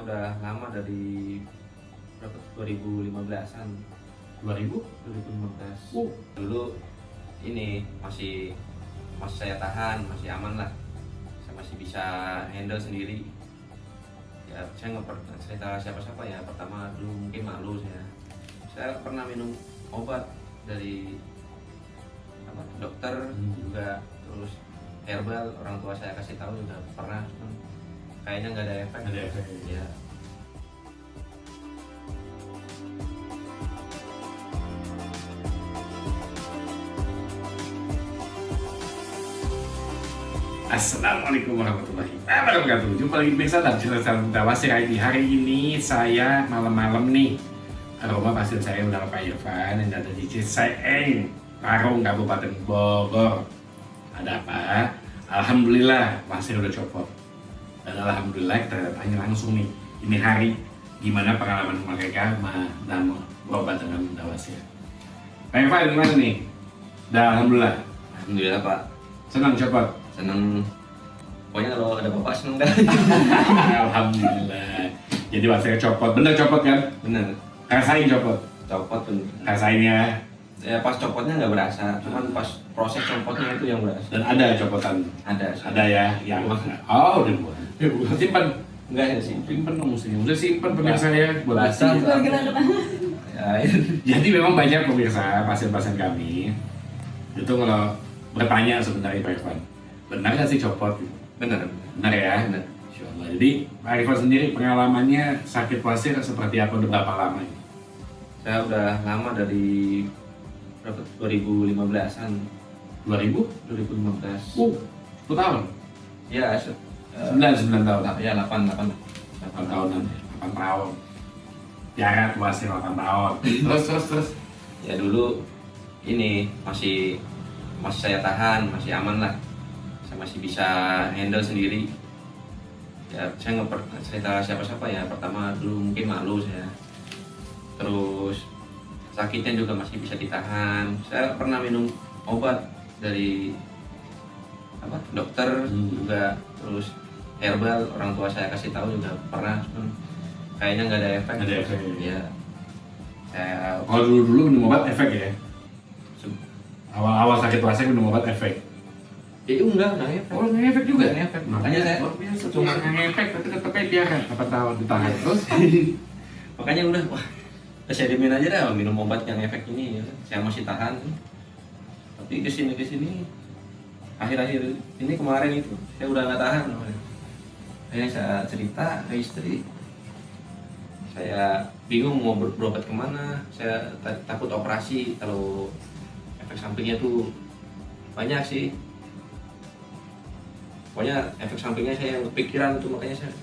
udah lama dari berapa? 2015-an. 2015. Dulu ini masih saya tahan, masih aman lah. Saya masih bisa handle sendiri. Ya, saya nggak pernah cerita siapa-siapa ya. Pertama dulu mungkin malu saya. Saya pernah minum obat dari dokter juga, terus herbal orang tua saya kasih tahu juga pernah, cuman kayaknya nggak ada efek. Ya. Assalamualaikum warahmatullahi wabarakatuh. Jumpa lagi pemirsa dalam channel Dawasir ID. Hari ini saya malam-malam nih rumah pasien saya udah Pak Irfan yang ada di Ciseeng, Parung, Kabupaten Bogor. Ada apa? Alhamdulillah pasien udah copot. Dan alhamdulillah kita tanya langsung nih ini hari gimana pengalaman mereka dan berobat dengan Dawasir. Pak Irfan gimana nih? Alhamdulillah. Alhamdulillah Pak, Senang copot. seneng. Pokoknya kalau ada bapak seneng dah. Alhamdulillah. Jadi Wasir copot, bener copot kan? Bener, Rasain copot, copot bener. rasain ya. Ya pas copotnya nggak berasa, cuman pas proses copotnya itu yang berasa. Dan ada copotan, Ada ya. Yang oh udah buat. Simpan, enggak ya sih. simpan dong mesti. Udah simpan pemirsa ya. Buat Basah. Ya, Jadi memang banyak pemirsa pasien-pasien kami itu kalau bertanya sebenarnya Pak Irfan, benar nggak sih copot? bener. Benar ya. Bener. Insya Allah. Jadi Pak Irfan sendiri pengalamannya sakit Wasir seperti apa? Udah berapa lama? Saya udah lama dari berapa? 2015-an. 2000? 2015. 10 tahun? Ya, 9 tahun. ya 8 8 tahunan, 8 tahun. Jarak Wasir 8 tahun. Terus. Ya dulu ini masih saya tahan, masih aman lah. Saya masih bisa handle sendiri. Ya, saya nggak pernah cerita siapa-siapa ya. Pertama dulu mungkin malu saya. Terus sakitnya juga masih bisa ditahan. Saya pernah minum obat dari dokter juga, terus herbal orang tua saya kasih tahu juga pernah, cuman kayaknya nggak ada efek. Nggak ada efek. Ya. Saya Kalau dulu minum obat efek ya? Awal-awal sakit Wasir minum obat efek? itu enggak efek. Oh, nggak efek juga? Nggak efek. Makanya saya cuma nggak efek, tapi tetapnya biarkan 8 tahun ditahan. Terus? makanya udah, wah, saya diemin aja dah minum obat yang efek ini ya. Saya masih tahan. Tapi kesini akhir-akhir ini kemarin itu saya udah nggak tahan. Akhirnya saya cerita ke istri, saya bingung mau berobat kemana. Saya takut operasi, kalau efek sampingnya tuh banyak sih. Pokoknya efek sampingnya saya yang kepikiran tuh, makanya saya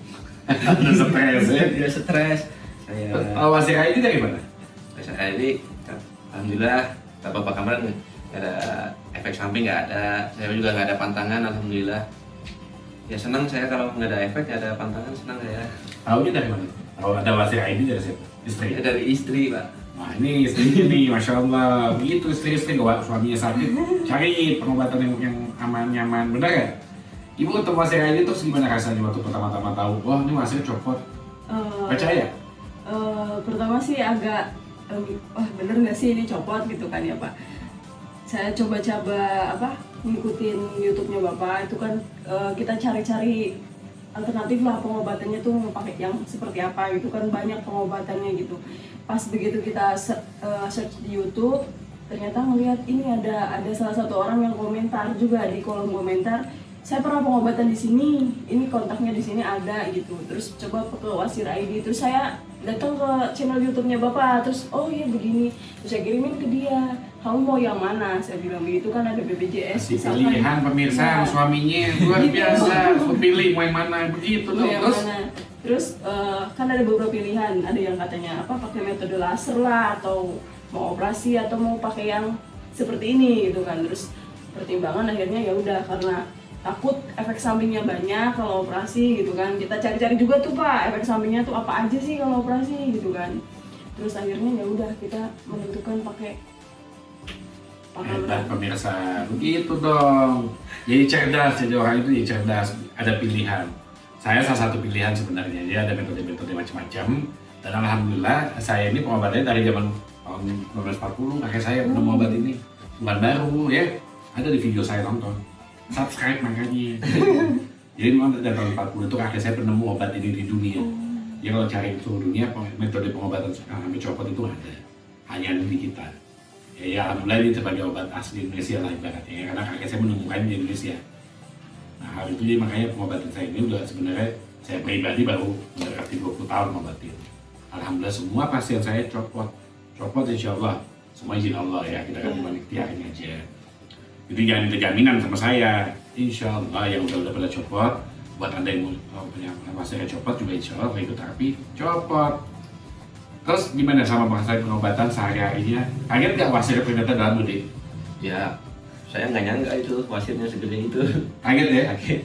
Stres ya? dia stres. Saya Wasir ID dari mana? saya ini alhamdulillah tanpa apa kabar nggak ada efek samping, nggak ada. Saya juga nggak ada pantangan, alhamdulillah. Ya senang saya kalau nggak ada efek, nggak ada pantangan, senang saya. Tahunya dari mana? Tahu ada Wasir ID dari siapa? Istri? Ya, dari istri Pak. Wah ini istrinya nih, Masya Allah. Begitu istri-istri kalau suaminya sakit, cari pengobatan yang aman, nyaman. Benar ya? Ibu ketemu Wasir ID terus gimana rasanya waktu pertama-tama tahu? Wah ini Wasir copot. Percaya? Pertama sih agak, wah bener nggak sih ini copot gitu kan ya Pak. Saya coba-coba ngikutin YouTube-nya Bapak, itu kan kita cari-cari alternatif lah pengobatannya tuh mau pakai yang seperti apa gitu kan, banyak pengobatannya gitu. Pas begitu kita search di YouTube, ternyata ngelihat ini ada salah satu orang yang komentar juga di kolom komentar, saya pernah pengobatan di sini, ini kontaknya di sini ada gitu. Terus coba ke Wasir ID, terus saya datang ke channel YouTube-nya Bapak, terus oh iya begini, terus saya kirimin ke dia. Kamu mau yang mana? Saya bilang begitu kan, ada BPJS. Kasih pilihan pemirsa, Ya. suaminya luar Gitu. biasa. Pilih mau yang mana, begitu Mau tuh. yang Terus? mana? Terus kan ada beberapa pilihan, ada yang katanya pakai metode laser lah, atau mau operasi, atau mau pakai yang seperti ini gitu kan. Terus pertimbangan akhirnya ya udah, karena takut efek sampingnya banyak kalau operasi gitu kan. Kita cari-cari juga tuh Pak, efek sampingnya tuh apa aja sih kalau operasi gitu kan. Terus akhirnya ya udah kita menentukan pakai Hebat pemirsa, begitu dong. Jadi cerdas, jadi orang itu jadi cerdas, ada pilihan. saya salah satu pilihan sebenarnya. Dia ada metode-metode macam-macam. Dan alhamdulillah saya ini pengobatannya dari zaman tahun 1940 kakek saya pernah obat ini. Bukan baru ya, ada di video saya tonton. Subscribe makanya. Jadi memang dari tahun 40 itu kakek saya penemu obat ini di dunia. Ya kalau cari di seluruh dunia metode pengobatan kami copot itu ada, hanya ada di kita. Ya alhamdulillah ini sebagai obat asli Indonesia lah ibaratnya ya, karena kakek saya menemukannya di Indonesia. Nah hal itu jadi makanya pengobatan saya ini udah sebenarnya saya pribadi baru mendekati 20 tahun ngobatin. Alhamdulillah semua pasien saya copot insya Allah, semua izin Allah ya, kita kan cuma ikhtiarnya aja. Jadi jangan minta jaminan sama saya, insya Allah yang udah pada copot, buat anda yang punya pasien copot juga insya Allah ikut terapi copot. Terus gimana sama proses pengobatan sehari-harinya? Kaget nggak wasirnya ternyata dalam gede? Ya, saya nggak nyangka itu wasirnya segede itu. Kaget ya? Kaget.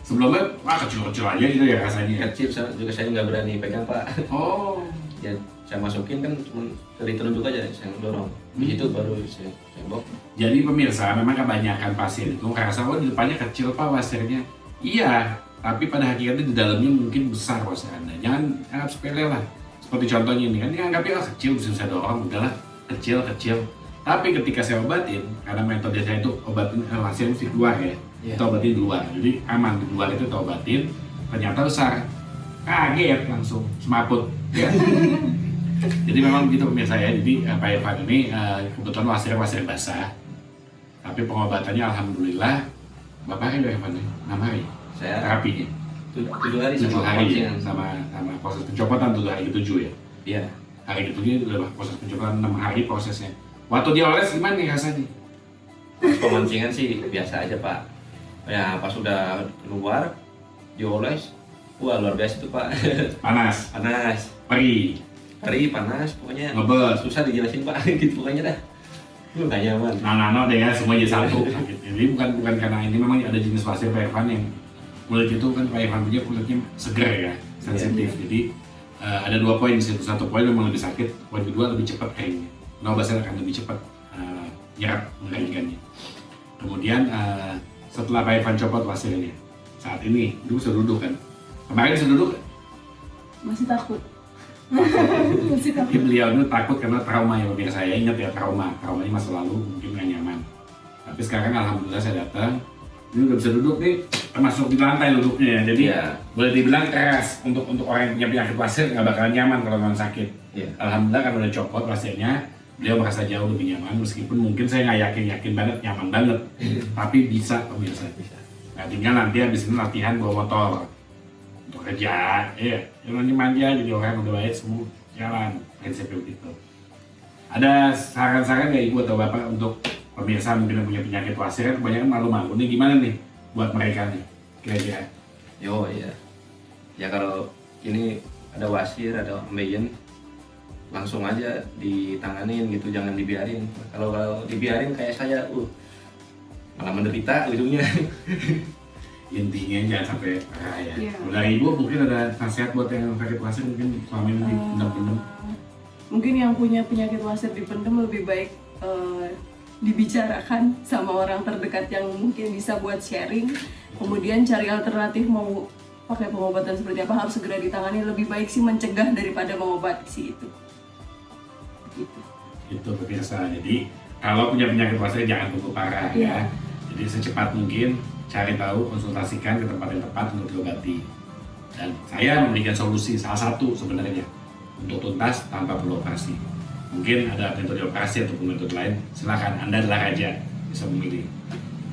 Sebelumnya, wah kecil-kecil aja gitu ya rasanya. Kecil juga saya nggak berani pegang Pak. Oh. Ya saya masukin kan cuma dari telunjuk aja saya dorong. Di situ baru saya tembok. Jadi pemirsa, memang kebanyakan pasien itu ngerasa oh di depannya kecil Pak wasirnya. Iya, tapi pada hakikatnya di dalamnya mungkin besar wasir Anda. Jangan anggap sepele lah. Seperti contohnya ini kan, dianggapnya kecil bisa saya dorong, udahlah kecil. Tapi ketika saya obatin, karena metode saya itu obatin wasir mesti keluar ya. Iya. Kita obatin di luar, jadi aman di luar itu kita obatin, ternyata besar. Kaget langsung, semaput. Ya. Jadi memang begitu pemirsa ya. Jadi Pak Irfan ini kebetulan wasir basah, tapi pengobatannya alhamdulillah berapa hari Pak Irfan? 6 hari. Saya Terapinya 7 hari 7 sama hari ya, pancingan. sama proses pencopotan 7 hari ke-7 ya. Iya. Hari ke-7 udah proses pencopotan 6 hari prosesnya. Waktu dia oles gimana nih rasanya? Pas pemancingan sih biasa aja Pak. Ya pas sudah keluar dioles, wah luar biasa itu Pak. Panas, Panas, perih, panas, pokoknya ngebet. susah dijelasin Pak. Gitu pokoknya dah. Lu nggak nyaman. Nano deh ya, semua jadi satu sakit. Jadi bukan karena ini, memang ada jenis pasir Pak Irfan yang kulit itu kan Pak Irfan punya kulitnya seger ya, sensitif. Jadi ada 2 poin di situ. 1 poin memang lebih sakit, poin kedua lebih cepat keringnya. Obatnya akan lebih cepat nyerap mengeringkannya. Kemudian setelah Pak Irfan copot pasirnya, saat ini dulu bisa duduk kan? Kemarin bisa duduk? Masih takut. Masih Tapi takut. beliau itu takut karena trauma ya pemirsa. Saya ingat ya traumanya masa lalu mungkin nggak nyaman. Tapi sekarang alhamdulillah saya datang, ini udah bisa duduk nih, termasuk di lantai duduknya ya. Jadi Iya. boleh dibilang keras untuk orang yang punya penyakit pasir nggak bakalan nyaman kalau memang sakit. Iya. Alhamdulillah karena udah copot pasirnya, beliau merasa jauh lebih nyaman meskipun mungkin saya nggak yakin banget nyaman banget. Tapi bisa pemirsa. Bisa. Nah tinggal nanti habis ini latihan bawa motor untuk kerja, ya jangan manja jadi orang udah baik semua jalan prinsipnya begitu. Ada saran-saran nggak ibu atau bapak untuk pemirsa mungkin yang punya penyakit wasir kan kebanyakan malu-malu nih, gimana nih buat mereka nih kira-kira? Yo iya. Ya kalau ini ada wasir, ada ambeien, langsung aja ditanganin gitu, jangan dibiarin. Kalau dibiarin kayak saya, malah menderita ujungnya. Intinya jangan sampai parah ya. Iya. Dari ibu mungkin ada nasihat buat yang sakit wasir mungkin selama ini dipendam-pendam. Mungkin yang punya penyakit wasir dipendam lebih baik dibicarakan sama orang terdekat yang mungkin bisa buat sharing. Kemudian cari alternatif, mau pakai pengobatan seperti apa harus segera ditangani. Lebih baik sih mencegah daripada mengobati sih itu. Gitu. Itu pemirsa. Jadi kalau punya penyakit wasir jangan tunggu parah ya. Iya. Jadi secepat mungkin cari tahu, konsultasikan ke tempat yang tepat untuk diobati. Dan saya memberikan solusi salah satu sebenarnya untuk tuntas tanpa perlu operasi. Mungkin ada metode operasi ataupun metode lain, silakan Anda adalah raja, bisa memilih.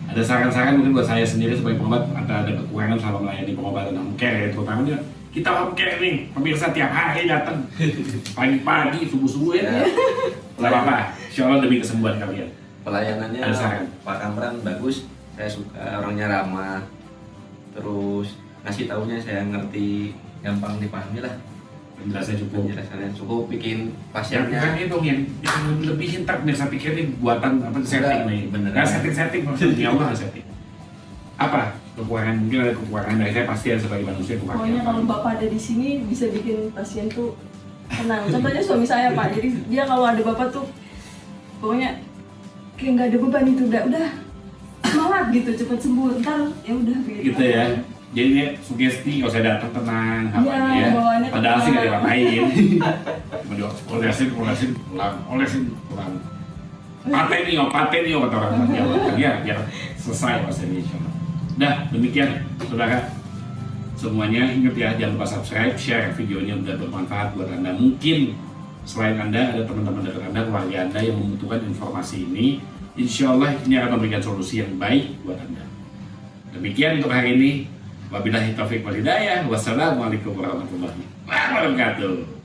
Ada saran-saran mungkin buat saya sendiri sebagai pengobat, ada kekurangan selama melayani pengobatan home care ya, terutama kita home care nih, pemirsa tiap hari datang pagi-pagi, subuh-subuh ya. Tidak apa-apa, insya Allah demi kesembuhan kalian. Pelayanannya Ada saran? Pak Kamran bagus, saya suka orangnya ramah, terus ngasih taunya saya ngerti, gampang dipahami lah. Penjelasannya cukup. Penjelasannya cukup, bikin Yang pasiennya kurangnya dong yang lebih ntar biasa pikirin buatan apa setting nih. bener. Nggak setting maksudnya Allah nggak setting. Apa kekurangan, mungkin ada kekurangan dari saya pasti ada sebagai manusia kekurangan. Pokoknya kalau bapak ada di sini bisa bikin pasien tuh tenang. Contohnya suami saya Pak, jadi dia kalau ada bapak tuh pokoknya kayak nggak ada beban itu, udah semangat gitu, cepet sembuh, ntar ya udah Gitu ya. Jadi dia sugesti kalau saya datang tenang, apa Iya, ya. bawaannya Padahal sih nggak tenang. diapain. Cuma olesin, pulang. Patenio kata orang Jawa. Biar selesai bahasa Indonesia. Dah, demikian saudara. Semuanya ingat ya, jangan lupa subscribe, share videonya udah bermanfaat buat Anda. Mungkin selain Anda, ada teman-teman dekat Anda, keluarga Anda yang membutuhkan informasi ini. Insya Allah ini akan memberikan solusi yang baik buat Anda. Demikian untuk hari ini. Wabillahi taufiq wal hidayah. Wassalamualaikum warahmatullahi wabarakatuh.